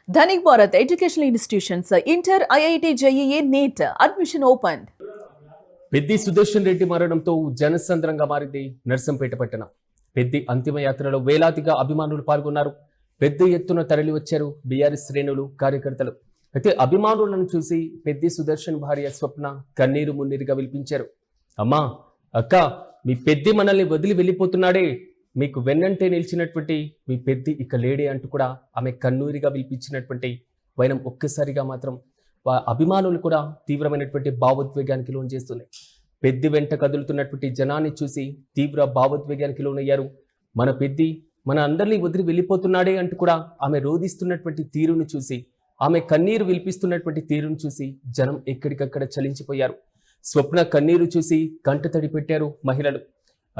Dhanik Bharat Educational Institutions, Inter, IIT, JEE, NEET, admission opened. Peddi Sudarshan Reddy మరణంతో జనసంద్రంగా మారింది నర్సంపేట పట్టణం. పెద్ది అంతిమ యాత్రలో వేలాదిగా అభిమానులు పాల్గొన్నారు. పెద్ద ఎత్తున తరలి వచ్చారు బీఆర్ఎస్ శ్రేణులు, కార్యకర్తలు. అయితే అభిమానులను చూసి పెద్ది సుదర్శన్ భార్య స్వప్న కన్నీరు మున్నీరుగా విలిపించారు. అమ్మా, అక్క, మీ పెద్ది మనల్ని వదిలి వెళ్ళిపోతున్నాడే, మీకు వెన్నంటే నిలిచినటువంటి మీ పెద్ది ఇక లేడే అంటూ కూడా ఆమె కన్నీరుగా విలిపించినటువంటి వైనం ఒక్కసారిగా మాత్రం అభిమానులు కూడా తీవ్రమైనటువంటి భావోద్వేగానికి లోన్ చేస్తుంది. పెద్ది వెంట కదులుతున్నటువంటి జనాన్ని చూసి తీవ్ర భావోద్వేగానికి లోనయ్యారు. మన పెద్ది మన అందరినీ వదిలి వెళ్ళిపోతున్నాడే అంటూ కూడా ఆమె రోధిస్తున్నటువంటి తీరును చూసి, ఆమె కన్నీరు విలిపిస్తున్నటువంటి తీరును చూసి జనం ఎక్కడికక్కడ చలించిపోయారు. స్వప్న కన్నీరు చూసి కంటతడి పెట్టారు మహిళలు.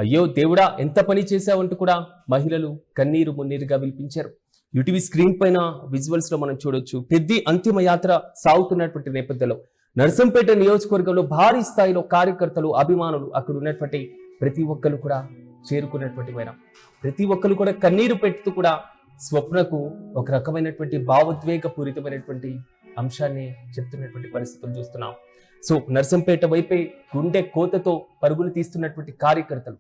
అయ్యో దేవుడా, ఎంత పని చేశావంటూ కూడా మహిళలు కన్నీరు మున్నీరుగా విలిపించారు. యూటీవీ స్క్రీన్ పైన విజువల్స్ లో మనం చూడొచ్చు. పెద్ది అంతిమ యాత్ర సాగుతున్నటువంటి నేపథ్యంలో నర్సంపేట నియోజకవర్గంలో భారీ స్థాయిలో కార్యకర్తలు, అభిమానులు అక్కడ ఉన్నటువంటి ప్రతి ఒక్కరు కూడా చేరుకున్నటువంటి వైనం. ప్రతి ఒక్కరు కూడా కన్నీరు పెడుతూ కూడా స్వప్నకు ఒక రకమైనటువంటి భావోద్వేగ పూరితమైనటువంటి అంశాన్ని చెప్తున్నటువంటి పరిస్థితులు చూస్తున్నాం. సో నర్సంపేట వైపే గుండె కోతతో పరుగులు తీస్తున్నటువంటి కార్యకర్తలు,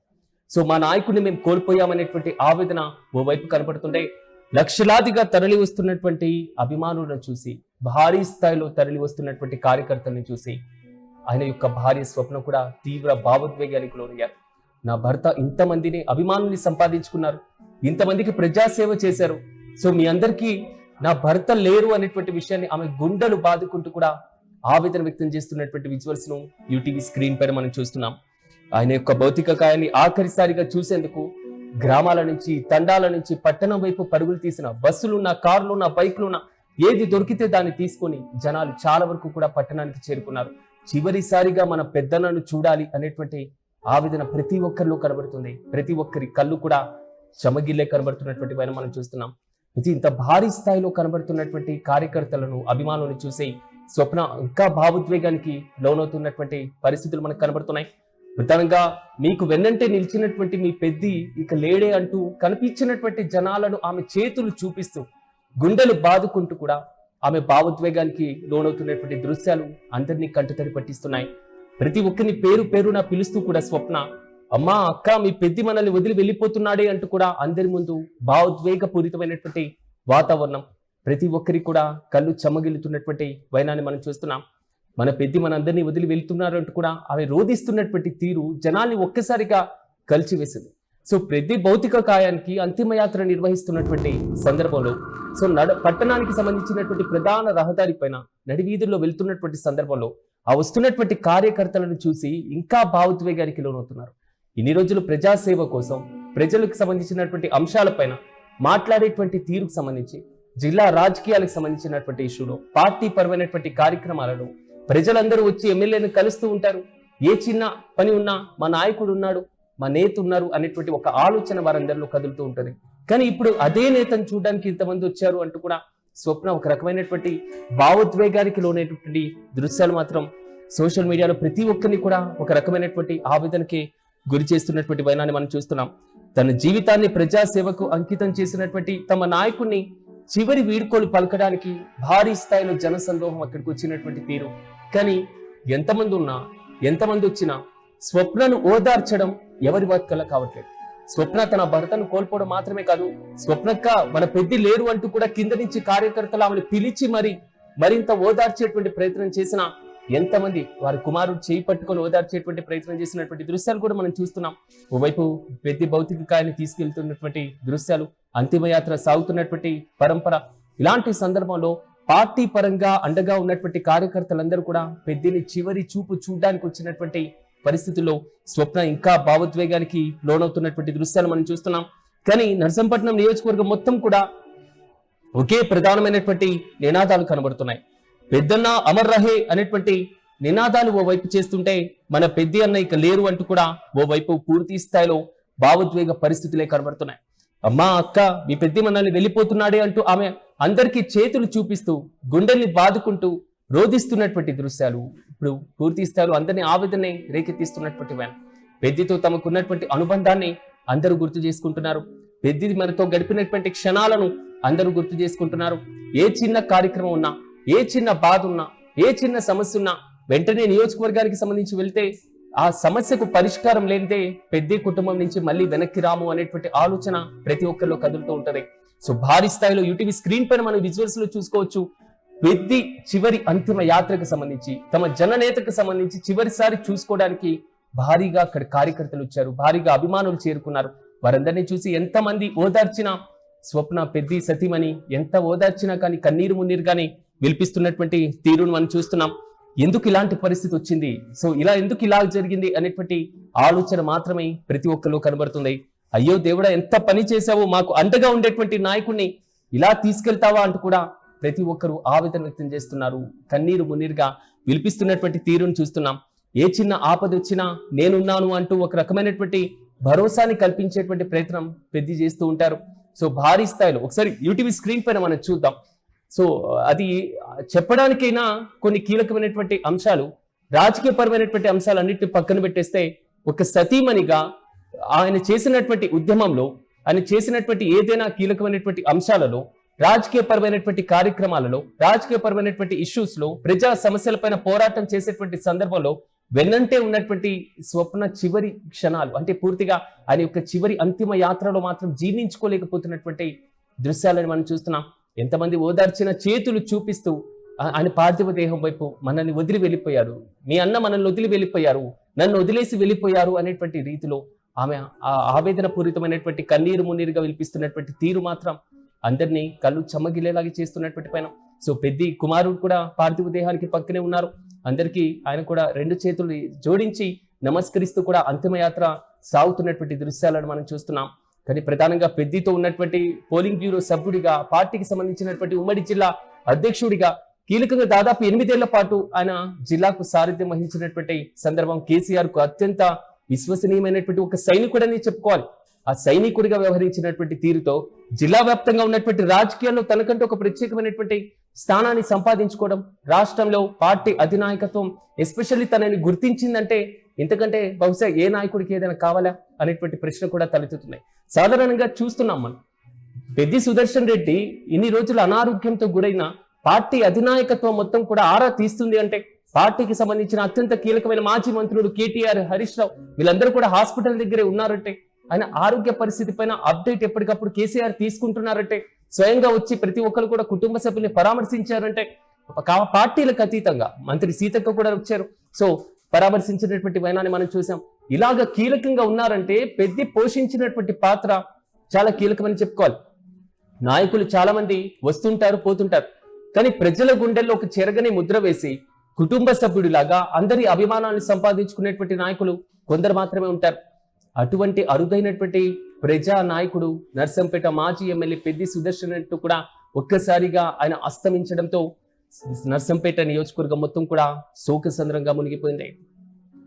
సో మా నాయకుడిని మేము కోల్పోయామనేటువంటి ఆవేదన ఓవైపు కనపడుతుంటే, లక్షలాదిగా తరలి వస్తున్నటువంటి అభిమానులను చూసి, భారీ స్థాయిలో తరలి వస్తున్నటువంటి కార్యకర్తలను చూసి ఆయన యొక్క భార్య స్వప్న కూడా తీవ్ర భావోద్వేగానికి లోనయ్యారు. నా భర్త ఇంతమందిని అభిమానుల్ని సంపాదించుకున్నారు, ఇంతమందికి ప్రజాసేవ చేశారు, సో మీ అందరికీ నా భర్త లేరు అనేటువంటి విషయాన్ని ఆమె గుండెలు బాదుకుంటూ కూడా ఆవేదన వ్యక్తం చేస్తున్నటువంటి విజువల్స్ ను యూటీవీ స్క్రీన్ పైన మనం చూస్తున్నాం. ఆయన యొక్క భౌతిక కాయాన్ని ఆఖరిసారిగా చూసేందుకు గ్రామాల నుంచి, తండాల నుంచి పట్టణం వైపు పరుగులు తీసిన బస్సులున్న, కార్లున్న, బైక్లున్న, ఏది దొరికితే దాన్ని తీసుకొని జనాలు చాలా వరకు కూడా పట్టణానికి చేరుకున్నారు. చివరిసారిగా మన పెద్దలను చూడాలి అనేటువంటి ఆవేదన ప్రతి ఒక్కరిలో కనబడుతుంది. ప్రతి ఒక్కరి కళ్ళు కూడా చెమగిల్లే కనబడుతున్నటువంటి పైన మనం చూస్తున్నాం. ఇది ఇంత భారీ స్థాయిలో కనబడుతున్నటువంటి కార్యకర్తలను, అభిమానులను చూసి స్వప్న ఇంకా భావోద్వేగానికి లోనవుతున్నటువంటి పరిస్థితులు మనకు కనబడుతున్నాయి. ప్రధానంగా మీకు వెన్నంటే నిలిచినటువంటి మీ పెద్ది ఇక లేడే అంటూ కనిపించినటువంటి జనాలను ఆమె చేతులు చూపిస్తూ, గుండెలు బాదుకుంటూ కూడా ఆమె భావోద్వేగానికి లోనవుతున్నటువంటి దృశ్యాలు అందరినీ కంటతడి పట్టిస్తున్నాయి. ప్రతి ఒక్కరిని పేరు పేరున పిలుస్తూ కూడా స్వప్న, అమ్మా, అక్క, మీ పెద్ది మనల్ని వదిలి వెళ్ళిపోతున్నాడే అంటూ కూడా అందరి ముందు భావోద్వేగ పూరితమైనటువంటి వాతావరణం, ప్రతి ఒక్కరికి కూడా కళ్ళు చెమ్మగిల్లుతున్నటువంటి వైనాన్ని మనం చూస్తున్నాం. మన పెద్ది మనందరినీ వదిలి వెళ్తున్నారు అంటూ కూడా ఆమె రోధిస్తున్నటువంటి తీరు జనాల్ని ఒక్కసారిగా కలిచివేసింది. సో పెద్ది భౌతిక కాయానికి అంతిమయాత్ర నిర్వహిస్తున్నటువంటి సందర్భంలో, సో పట్టణానికి సంబంధించినటువంటి ప్రధాన రహదారి పైన నడివీధుల్లో వెళ్తున్నటువంటి సందర్భంలో ఆ వస్తున్నటువంటి కార్యకర్తలను చూసి ఇంకా భావోద్వేగానికి లోనవుతున్నారు. ఇన్ని రోజులు ప్రజాసేవ కోసం, ప్రజలకు సంబంధించినటువంటి అంశాలపైన మాట్లాడేటువంటి తీరుకు సంబంధించి, జిల్లా రాజకీయాలకు సంబంధించినటువంటి ఇష్యూలో, పార్టీ పరమైనటువంటి కార్యక్రమాలలో ప్రజలందరూ వచ్చి ఎమ్మెల్యేను కలుస్తూ ఉంటారు. ఏ చిన్న పని ఉన్నా మా నాయకుడు ఉన్నాడు, మా నేత ఉన్నారు అనేటువంటి ఒక ఆలోచన వారందరిలో కదులుతూ ఉంటుంది. కానీ ఇప్పుడు అదే నేతను చూడడానికి ఇంతమంది వచ్చారు అంటూ కూడా స్వప్న ఒక రకమైనటువంటి భావోద్వేగానికి లోనేటువంటి దృశ్యాలు మాత్రం సోషల్ మీడియాలో ప్రతి ఒక్కరిని కూడా ఒక రకమైనటువంటి ఆవేదనకి గురి చేస్తున్నటువంటి వైనాన్ని మనం చూస్తున్నాం. తన జీవితాన్ని ప్రజాసేవకు అంకితం చేసినటువంటి తమ నాయకుడిని చివరి వీడ్కోలు పలకడానికి భారీ స్థాయిలో జనసందోహం అక్కడికి వచ్చినటువంటి తీరు. కానీ ఎంతమంది ఉన్నా, ఎంతమంది వచ్చినా స్వప్నను ఓదార్చడం ఎవరి వల్ల కావట్లేదు. స్వప్న తన భర్తను కోల్పోవడం మాత్రమే కాదు, స్వప్నక్క మన పెద్ది లేరు అంటూ కూడా కింద నుంచి కార్యకర్తలు ఆమెను పిలిచి మరింత ఓదార్చేటువంటి ప్రయత్నం చేసిన, ఎంతమంది వారి కుమారుడు చేయి పట్టుకొని ఓదార్చేటువంటి ప్రయత్నం చేసినటువంటి దృశ్యాలు కూడా మనం చూస్తున్నాం. ఓవైపు పెద్ది భౌతిక కాయాన్ని తీసుకెళ్తున్నటువంటి దృశ్యాలు, అంతిమయాత్ర సాగుతున్నటువంటి పరంపర. ఇలాంటి సందర్భంలో పార్టీ పరంగా అండగా ఉన్నటువంటి కార్యకర్తలందరూ కూడా పెద్దిని చివరి చూపు చూడడానికి వచ్చినటువంటి పరిస్థితుల్లో స్వప్న ఇంకా భావోద్వేగానికి లోనవుతున్నటువంటి దృశ్యాలు మనం చూస్తున్నాం. కానీ నర్సంపట్నం నియోజకవర్గం మొత్తం కూడా ఒకే ప్రధానమైనటువంటి నినాదాలు కనబడుతున్నాయి. పెద్దన్న అమర్ రహే అనేటువంటి నినాదాలు ఓవైపు చేస్తుంటే, మన పెద్ది అన్న ఇక లేరు అంటూ కూడా ఓవైపు పూర్తి స్థాయిలో భావోద్వేగ పరిస్థితులే కనబడుతున్నాయి. అమ్మా, అక్క, మీ పెద్ది మనల్ని వెళ్ళిపోతున్నాడే అంటూ ఆమె అందరికీ చేతులు చూపిస్తూ గుండెల్ని బాదుకుంటూ రోధిస్తున్నటువంటి దృశ్యాలు ఇప్పుడు పూర్తి స్థాయిలో అందరినీ ఆవేదనే రేకెత్తిస్తున్నటువంటి పెద్దితో తమకున్నటువంటి అనుబంధాన్ని అందరూ గుర్తు చేసుకుంటున్నారు. పెద్ది మనతో గడిపినటువంటి క్షణాలను అందరూ గుర్తు చేసుకుంటున్నారు. ఏ చిన్న కార్యక్రమం ఉన్నా, ఏ చిన్న బాధ ఉన్నా, ఏ చిన్న సమస్య ఉన్నా వెంటనే నియోజకవర్గానికి సంబంధించి వెళ్తే ఆ సమస్యకు పరిష్కారం లేనిదే పెద్ద కుటుంబం నుంచి మళ్ళీ వెనక్కి రాము అనేటువంటి ఆలోచన ప్రతి ఒక్కరిలో కదులుతూ ఉంటది. సో భారీ స్థాయిలో యూటీవీ స్క్రీన్ పైన మనం విజువల్స్ లో చూసుకోవచ్చు. పెద్ది చివరి అంతిమ యాత్రకు సంబంధించి, తమ జననేతకు సంబంధించి చివరిసారి చూసుకోవడానికి భారీగా అక్కడ కార్యకర్తలు వచ్చారు, భారీగా అభిమానులు చేరుకున్నారు. వారందరినీ చూసి ఎంతమంది ఓదార్చినా, స్వప్న పెద్ది సతీమణి ఎంత ఓదార్చినా కానీ కన్నీరు మున్నీరు కానీ విలిపిస్తున్నటువంటి తీరును మనం చూస్తున్నాం. ఎందుకు ఇలాంటి పరిస్థితి వచ్చింది, సో ఎందుకు ఇలా జరిగింది అనేటువంటి ఆలోచన మాత్రమే ప్రతి ఒక్కరిలో కనబడుతుంది. అయ్యో దేవుడా, ఎంత పని చేశావో, మాకు అండగా ఉండేటువంటి నాయకుడిని ఇలా తీసుకెళ్తావా అంటూ కూడా ప్రతి ఒక్కరూ ఆవేదన వ్యక్తం చేస్తున్నారు. కన్నీరు మున్నీరుగా విలిపిస్తున్నటువంటి తీరును చూస్తున్నాం. ఏ చిన్న ఆపద వచ్చినా నేనున్నాను అంటూ ఒక రకమైనటువంటి భరోసాని కల్పించేటువంటి ప్రయత్నం పెద్ద చేస్తూ ఉంటారు. సో భారీ స్థాయిలో ఒకసారి యూటీవీ స్క్రీన్ పైన మనం చూద్దాం. సో అది చెప్పడానికైనా కొన్ని కీలకమైనటువంటి అంశాలు, రాజకీయపరమైనటువంటి అంశాలు అన్నిటిని పక్కన పెట్టేస్తే, ఒక సతీమణిగా ఆయన చేసినటువంటి ఉద్యమంలో, ఆయన చేసినటువంటి ఏదైనా కీలకమైనటువంటి అంశాలలో, రాజకీయపరమైనటువంటి కార్యక్రమాలలో, రాజకీయపరమైనటువంటి ఇష్యూస్ లో, ప్రజా సమస్యలపైన పోరాటం చేసేటువంటి సందర్భంలో వెన్నంటే ఉన్నటువంటి స్వప్న చివరి క్షణాలు, అంటే పూర్తిగా ఆయన యొక్క చివరి అంతిమ యాత్రలో మాత్రం జీర్ణించుకోలేకపోతున్నటువంటి దృశ్యాలను మనం చూస్తున్నాం. ఎంతమంది ఓదార్చిన చేతులు చూపిస్తూ ఆయన పార్థివ దేహం వైపు, మనల్ని వదిలి వెళ్ళిపోయారు, మీ అన్న మనల్ని వదిలి వెళ్ళిపోయారు, నన్ను వదిలేసి వెళ్ళిపోయారు అనేటువంటి రీతిలో ఆమె ఆ ఆవేదన పూరితమైనటువంటి కన్నీరు మున్నీరుగా విలిపిస్తున్నటువంటి తీరు మాత్రం అందరినీ కళ్ళు చెమ్మగిలేలాగా చేస్తున్నటువంటి పైన. సో పెద్ది కుమారుడు కూడా పార్థివ దేహానికి పక్కనే ఉన్నారు. అందరికీ ఆయన కూడా రెండు చేతులు జోడించి నమస్కరిస్తూ కూడా అంతిమయాత్ర సాగుతున్నటువంటి దృశ్యాలను మనం చూస్తున్నాం. కానీ ప్రధానంగా పెద్దితో ఉన్నటువంటి పోలింగ్ బ్యూరో సభ్యుడిగా, పార్టీకి సంబంధించినటువంటి ఉమ్మడి జిల్లా అధ్యక్షుడిగా, కీలకంగా దాదాపు 8 ఏళ్ల పాటు ఆయన జిల్లాకు సారథ్యం వహించినటువంటి సందర్భం, కేసీఆర్ కు అత్యంత విశ్వసనీయమైనటువంటి ఒక సైనికుడని చెప్పుకోవాలి. ఆ సైనికుడిగా వ్యవహరించినటువంటి తీరుతో జిల్లా వ్యాప్తంగా ఉన్నటువంటి రాజకీయాల్లో తనకంటూ ఒక ప్రత్యేకమైనటువంటి స్థానాన్ని సంపాదించుకోవడం, రాష్ట్రంలో పార్టీ అధినాయకత్వం ఎస్పెషల్లీ తనని గుర్తించిందంటే ఇంతకంటే బహుశా ఏ నాయకుడికి ఏదైనా కావాలా అనేటువంటి ప్రశ్న కూడా తలెత్తుతున్నాయి. సాధారణంగా చూస్తున్నాం మనం, పెద్ది సుదర్శన్ రెడ్డి ఇన్ని రోజులు అనారోగ్యంతో గురైన పార్టీ అధినాయకత్వం మొత్తం కూడా ఆరా తీస్తుంది అంటే, పార్టీకి సంబంధించిన అత్యంత కీలకమైన మాజీ మంత్రులు కేటీఆర్, హరీష్ రావు వీళ్ళందరూ కూడా హాస్పిటల్ దగ్గరే ఉన్నారంటే, ఆయన ఆరోగ్య పరిస్థితి పైన అప్డేట్ ఎప్పటికప్పుడు కేసీఆర్ తీసుకుంటున్నారంటే, స్వయంగా వచ్చి ప్రతి ఒక్కరు కూడా కుటుంబ సభ్యుల్ని పరామర్శించారంటే, పార్టీలకు అతీతంగా మంత్రి సీతక్క కూడా వచ్చారు. సో పరామర్శించినటువంటి వైనాన్ని మనం చూసాం. ఇలాగ కీలకంగా ఉన్నారంటే పెద్ది పోషించినటువంటి పాత్ర చాలా కీలకమని చెప్పుకోవాలి. నాయకులు చాలా మంది వస్తుంటారు, పోతుంటారు, కానీ ప్రజల గుండెల్లో ఒక చెరగని ముద్ర వేసి కుటుంబ సభ్యుడిలాగా అందరి అభిమానాన్ని సంపాదించుకునేటువంటి నాయకులు కొందరు మాత్రమే ఉంటారు. అటువంటి అరుదైనటువంటి ప్రజా నాయకుడు నర్సంపేట మాజీ ఎమ్మెల్యే పెద్ది సుదర్శన్ రెడ్డి కూడా ఒక్కసారిగా ఆయన అస్తమించడంతో నర్సంపేట నియోజకవర్గం మొత్తం కూడా శోకసంద్రంగా మునిగిపోయింది.